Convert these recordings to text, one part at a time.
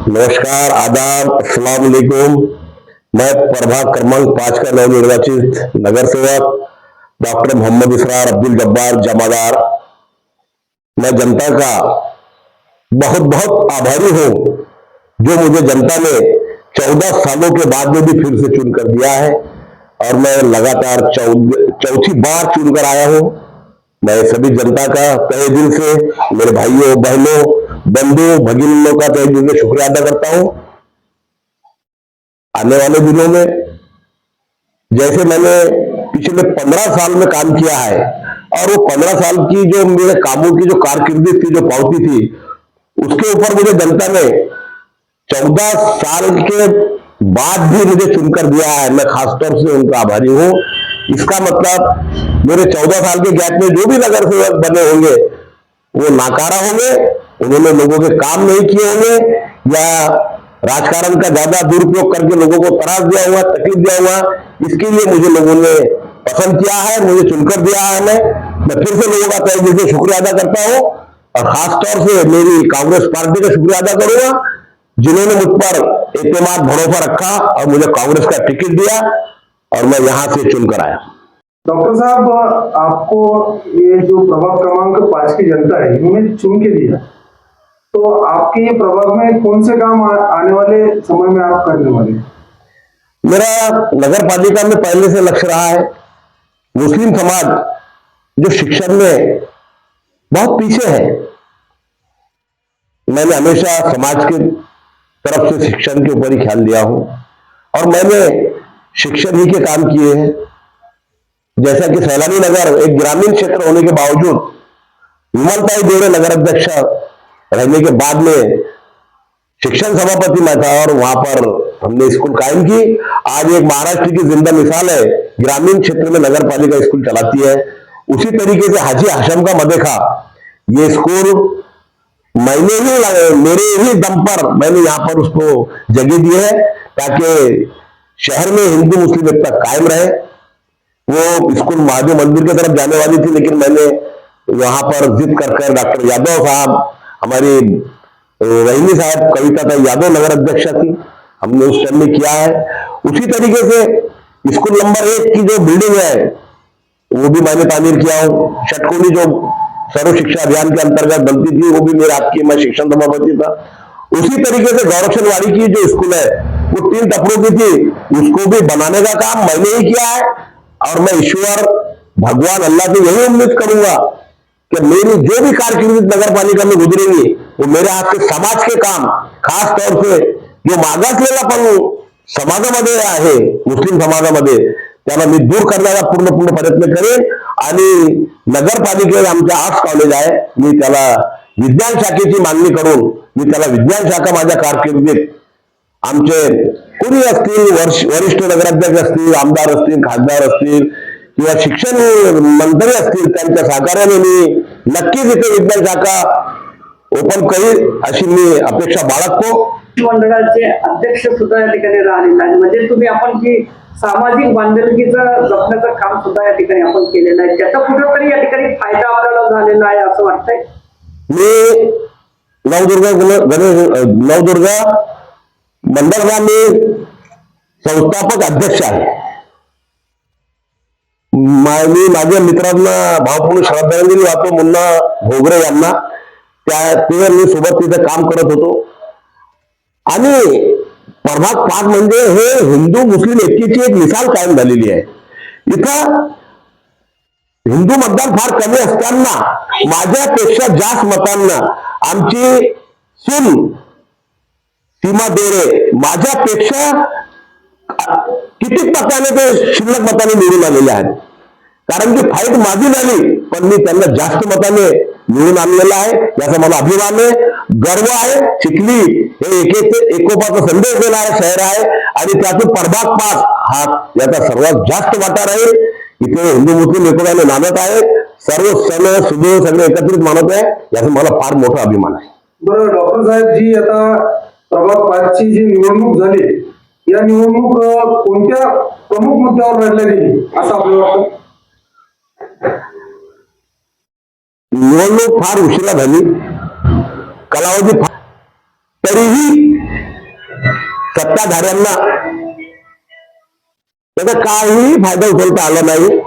नमस्कार, आदाब, अस्सलाम वालेकुम। मैं प्रभाग क्रमांक 5 का नवनिर्वाचित नगर सेवक डॉक्टर मोहम्मद इसरार अब्दुल जब्बार जमादार, मैं जनता का बहुत बहुत आभारी हूं जो मुझे जनता ने 14 सालों के बाद में भी फिर से चुनकर दिया है और मैं लगातार चौथी बार चुनकर आया हूं। मैं सभी जनता का तहे दिल से, मेरे भाइयों बहनों बंधु भगिनों का तहे दिल से शुक्रिया अदा करता हूं। आने वाले दिनों में जैसे मैंने पिछले 15 साल में काम किया है और वो 15 साल की जो मेरे कामों की जो कारकिर्दी थी, जो पावती थी, उसके ऊपर मुझे जनता ने 14 साल के बाद भी मुझे चुनकर दिया है। मैं खासतौर से उनका आभारी हूं। इसका मतलब मेरे 14 साल के गैप में जो भी नगर सेवक बने होंगे वो नाकारा होंगे, उन्होंने लोगों के काम नहीं किए होंगे या राजकारण का ज्यादा दुरुपयोग करके लोगों को त्रास दिया हुआ, तकलीफ दिया हुआ। इसके लिए मुझे लोगों ने पसंद किया है, मुझे चुनकर दिया है। मैं फिर से लोगों का तहे दिल से शुक्रिया अदा करता हूं और खासतौर से मेरी कांग्रेस पार्टी का शुक्रिया अदा करूंगा जिन्होंने मुझ पर एतमाद भरोसा रखा और मुझे कांग्रेस का टिकट दिया और मैं यहां से चुनकर आया। डॉक्टर साहब, आपको ये जो प्रभाग क्रमांक 5 की जनता है इन्होंने चुन के दिया, तो आपके ये प्रभाग में कौन से काम आने वाले समय में आप करने वाले? मेरा नगर पालिका में पहले से लक्ष्य रहा है, मुस्लिम समाज जो शिक्षण में बहुत पीछे है, मैंने हमेशा समाज के तरफ से शिक्षण के ऊपर ही ख्याल दिया हूं और मैंने शिक्षण ही के काम किए हैं। जैसा कि सैलानी नगर एक ग्रामीण क्षेत्र होने के बावजूद विमलताई देवड़े नगर अध्यक्ष रहने के बाद में शिक्षण सभापति मैं था और वहां पर हमने स्कूल कायम की। आज एक महाराष्ट्र की जिंदा मिसाल है, ग्रामीण क्षेत्र में नगर पालिका स्कूल चलाती है। उसी तरीके से हाजी हाशम का मदेखा, ये स्कूल मेरे ही दम पर मैंने यहाँ पर उसको जगह दी है ताकि शहर में हिंदू मुस्लिम एकता कायम रहे। वो स्कूल महादेव मंदिर की तरफ जाने वाली थी, लेकिन मैंने वहां पर जिद कर डॉक्टर यादव साहब, हमारी रहीमी साहब कविता यादव नगर अध्यक्ष थी, हमने उस टाइम में किया है। उसी तरीके से स्कूल नंबर 1 की जो बिल्डिंग है वो भी मैंने तामीर किया हूँ। षटकोनी जो सर्व शिक्षा अभियान के अंतर्गत बनती थी वो भी मेरे आपकी, मैं शिक्षण सभापति था। उसी तरीके से गौरक्षणवाड़ी की जो स्कूल है वो 3 टपरों की थी, उसको भी बनाने का काम मैंने ही किया है और मैं ईश्वर भगवान अल्लाह से यही उम्मीद करूंगा कि मेरी जो भी कारकिर्दी नगर पालिका में गुजरेंगी वो मेरे हाथ से समाज के काम, खास तौर से जो मागासलेला पण समाजामध्ये आहे, मुस्लिम समाजामध्ये, त्याला मी दूर करण्याचा पूर्ण प्रयत्न करेन आणि नगरपालिकेत आमच्या आर्ट्स कॉलेज आहे, मी त्याला विज्ञान शाखेची मागणी करून मी त्याला विज्ञान शाखा माझ्या कारकिर्दीत आमचे कोणी असतील, वरिष्ठ नगराध्यक्ष असतील, आमदार असतील, खासदार असतील किंवा शिक्षण मंत्री असतील, त्यांच्या सहकार्याने मी नक्कीच इथे विज्ञान शाखा ओपन करील अशी मी अपेक्षा बाळगतो। मंडळाचे अध्यक्ष सुद्धा या ठिकाणी राहिलेले आहेत, म्हणजे तुम्ही आपण जी सामाजिक बांधिलकीचं जपण्याचं काम सुद्धा या ठिकाणी आपण केलेलं आहे, त्याचा कुठेतरी या ठिकाणी फायदा आपल्याला झालेला आहे असं वाटतंय? मी नवदुर्गा मंडळचा मी संस्थापक अध्यक्ष आहे। मी माझ्या मित्रांना भावपूर्ण श्रद्धांजली वाहतो, मुन्ना भोगरे यांना, त्या मी सोबत तिथे काम करत होतो आणि प्रभाग 5 म्हणजे हे हिंदू मुस्लिम एकीची एक मिसाल कायम झालेली आहे। इथं हिंदू मतदान फार कमी असताना माझ्यापेक्षा जास्त मतांना आमची सून सीमा देवरे माझ्यापेक्षा किती टक्क्याने ते शिल्लक मताने निवडून आलेले आहेत, कारण की फाईट माझी झाली पण मी त्यांना जास्त मताने निवडून आणलेला आहे, याचा मला अभिमान आहे, गर्व आहे। चिखली हे एकोपाचा संदेश देणारे शहर आहे आणि त्यातून प्रभाग 5 हा याचा सर्वात जास्त वाटा राहील। इथे हिंदू मुस्लिम एकोप्याने नांदत आहेत, सर्व सण सुदे सगळे एकत्रित मानत आहे, याचा मला फार मोठा अभिमान आहे। बरं डॉक्टर साहेब जी, आता प्रभाग 5 ची जी निवडणूक झाली, या निवडणूक कोणत्या प्रमुख मुद्द्यावर लढल्या गेली असं आपल्याला वाटतं? निवडणूक फार उशिरा झाली, कालावधी तरीही सत्ताधाऱ्यांना त्याचा काहीही फायदा उचलता आला नाही,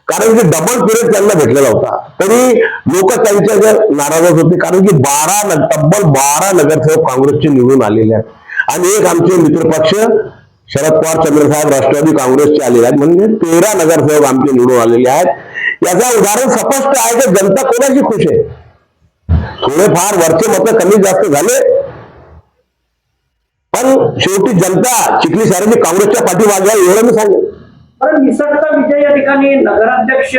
कारण की डबल पिरियड त्यांना भेटलेला होता. तरी लोक त्यांच्या नाराजच होते, कारण की तब्बल 12 नगरसेवक काँग्रेसचे निवडून आलेले आहेत, आणि एक आमचे मित्रपक्ष शरद पवार चंद्रसाहेब राष्ट्रवादी काँग्रेसचे आलेले आहेत, म्हणजे 13 नगरसेवक आमचे निवडून आलेले आहेत. याचा उदाहरण स्पष्ट आहे की जनता कोणाची खुश आहे. थोडेफार वरचे मतं कमी जास्त झाले, पण शेवटी जनता चिखली शहराची काँग्रेसच्या पाठीमागे आहे, एवढं मी सांगेन. बरं, निसटता विजय या ठिकाणी नगराध्यक्ष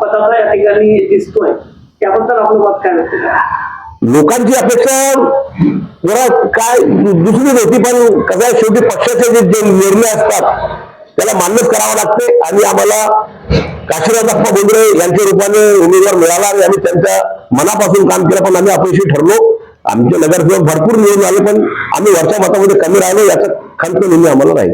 पदाचा या ठिकाणी दिसतोय, त्याबद्दल आपलं मत काय वाटतं? लोकांची अपेक्षा जरा काय दुसरी होती, पण कसं आहे, शेवटी पक्षाचे जे निर्णय असतात त्याला मान्यच करावं लागते, आणि आम्हाला काशीनाथ बोंद्रे यांच्या रूपाने उमेदवार मिळाला आणि आम्ही त्यांच्या मनापासून काम केलं, पण आम्ही अपयशी ठरलो. आमचे नगरसेवक भरपूर निवडून आले, पण आम्ही वरच्या मतामध्ये कमी राहिलो, याचा खंत नेहमी आम्हाला राहील.